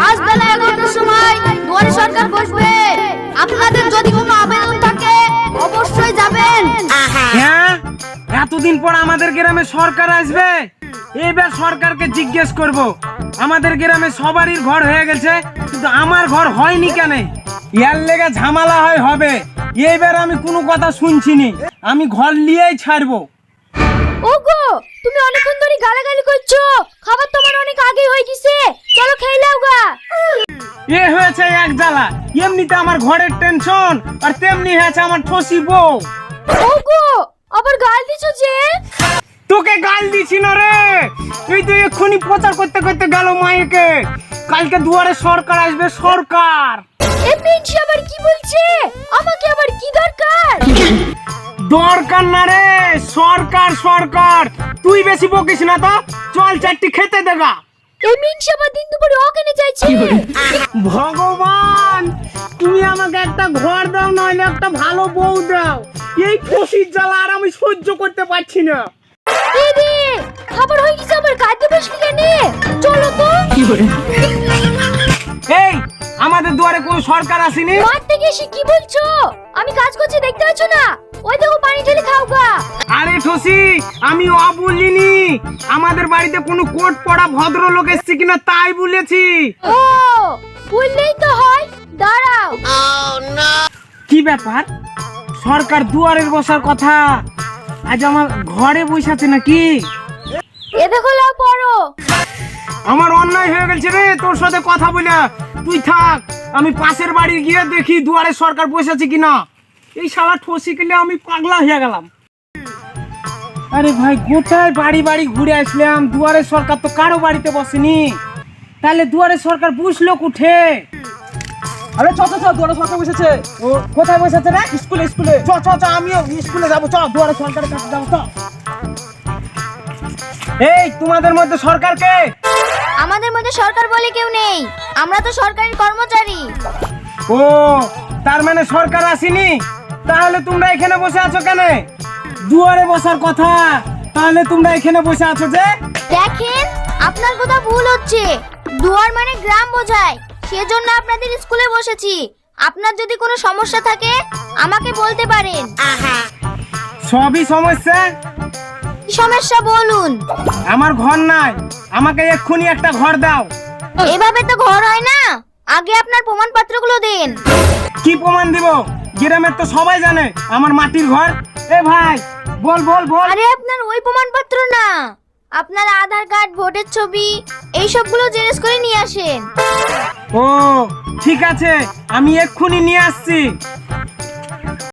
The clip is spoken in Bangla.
আজ বেলা 11টার সময় দুয়ারে সরকার বসবে। আপনাদের যদি কোনো আবেদন থাকে অবশ্যই যাবেন। হ্যাঁ, এতদিন পর আমাদের গ্রামে সরকার আসবে। এবার সরকারকে জিজ্ঞেস করব, আমাদের গ্রামে সবারই ঘর হয়ে গেছে কিন্তু আমার ঘর হয়নি কেন? ইয়ার লেগে ঝামেলা হবে। এইবার আমি কোনো কথা শুনছিনি, আমি ঘর নিয়েই ছাড়বো। ওগো, তুমি অনেকক্ষণ ধরে গালাগালি করছো, খাবার তোমার অনেক আগে হয়ে গেছে, চলো খেয়ে নাও গা। এ হয়েছে এক জ্বালা, এমনিতে আমার ঘরের টেনশন আর তেমনি হয়েছে আমার ঠসি বউ। ওগো, আবার গাল দিছো যে? তোকে গাল দিছি না রে, তুই তো এক্ষুনি প্রচার করতে করতে গেল মাইকে কালকে দুয়ারে সরকার আসবে। সরকার এ পিনছি আবার কি বলছে? আমাকে আবার কি দরকার? দরকার না রে, সরকার সরকার। তুই বেশি বকিস না তো, চল চারটি খেতে দেগা। এই মিনছি আবার দিন দুপুরে অকেনে চাইছে। ভগবান, তুমি আমাকে একটা ঘর দাও, নইলে একটা ভালো বউ দাও। এই খুশির জ্বালা আর আমি সহ্য করতে পারছি না। দিদি, খাবার হয়ে গেছে, আবার খাইতে বসলি কেন? চলো তো। এই, আমাদের দুয়ারে কোনো সরকার আসেনি। মাঠ থেকে এসে কি বলছো? আমি কাজ করছি, দেখতে পাচ্ছ না? ওই দেখো পানি ঢেলে খাও গা। আরে ঠসি, আমি বলিনি, আমাদের বাড়িতে কোনো কোট পড়া ভদ্রলোক এসেছে কিনা তাই বলেছি। ও, বললেই তো হয়, দাঁড়াও। কি ব্যাপার, সরকার দুয়ারের বসার কথা, আজ আমার ঘরে বসেছে নাকি? এ দেখো লাও পড়ো। আমার অন্যায় হয়ে গেছে রে তোর সাথে কথা বলে। তুই থাক, আমি পাশের বাড়ি গিয়ে দেখি দুয়ারে সরকার বসেছে কিনা। এই শালা ঠসি কিনে আমি পাগলা হয়ে গেলাম। আরে ভাই, গোটায় বাড়ি বাড়ি ঘুরে আসলাম, দুয়ারে সরকার তো কারো বাড়িতে বসেনি। তাহলে দুয়ারে সরকার বুঝলো কুঠে? আরে চ চ চ, দুয়ারে সরকার বসেছে। ও কোথায় বসেছে রে? স্কুলে স্কুলে। চ চ চ, আমিও স্কুলে যাবো, চ দুয়ারে সরকারের কাছে যাবো চ। এই, তোমাদের মধ্যে সরকারকে? আমাদের মধ্যে সরকার বলে কেউ নেই, আমরা তো সরকারি কর্মচারী। ও, তার মানে সরকার আসেনি। তাহলে তোমরা এখানে বসে আছো কেন? দুয়ারে বসার কথা, তাহলে তোমরা এখানে বসে আছো যে? দেখেন, আপনার কোথাও ভুল হচ্ছে। দুয়ার মানে গ্রাম বোঝায়, সেজন্য আপনাদের স্কুলে বসেছি। আপনার যদি কোনো সমস্যা থাকে আমাকে বলতে পারেন। সবই সমস্যা। কি সমস্যা বলুন? আমার ঘর নাই, আমাকে এক্ষুনি একটা ঘর দাও। এভাবে তো ঘর হয় না, আগে আপনার প্রমাণপত্রগুলো দেন। কি প্রমাণ দিব? গ্রামের তো সবাই জানে আমার মাটির ঘর। এ ভাই, বল বল বল। আরে আপনার ওই প্রমাণপত্র না, আপনার আধার কার্ড, ভোটের ছবি, এই সবগুলো জেরক্স করে নিয়ে আসেন। ও ঠিক আছে, আমি এক্ষুনি নিয়ে আসছি।